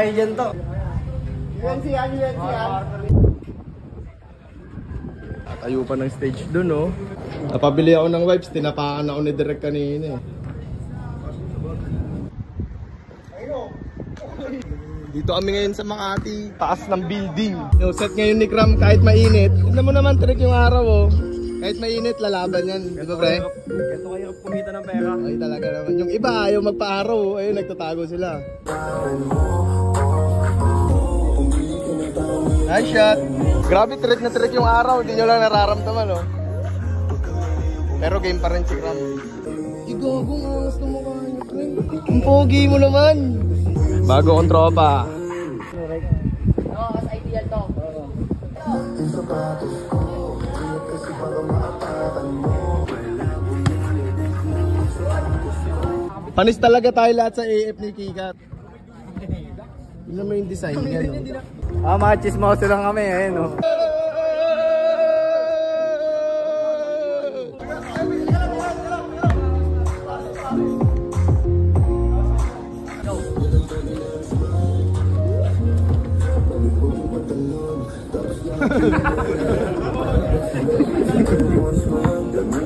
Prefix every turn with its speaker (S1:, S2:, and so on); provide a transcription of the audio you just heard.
S1: tayo dyan to.
S2: UNC yan.
S3: Tayo pa ng stage dun, oh. Napabili ako ng wipes, tinapakan ako ni Direk kanina, eh. Dito kami ngayon sa Makati, taas ng building. Yung set ngayon ni Kram kahit mainit. Tignan mo naman, Direk, yung araw, oh. Kahit mainit, lalaban yan. Di ba, pre?
S1: Ganito kayo kumita ng pera.
S3: Ay, talaga naman. Yung iba, ayaw magpa-araw, oh. Ayun, nagtatago sila. Nice shot. Grabe, trick na trick yung araw. Hindi nyo lang nararamdaman, oh. Pero game pa rin si Kram. Igagong angas na mukha niyo, Kram. Ang pogi mo naman. Bago kong tropa.
S2: Oo, as ideal to.
S3: Panis talaga tayo lahat sa AF ni Kikat. Tignan mo yung design niya, no?
S1: Mga chismoso lang kami, ayun, no?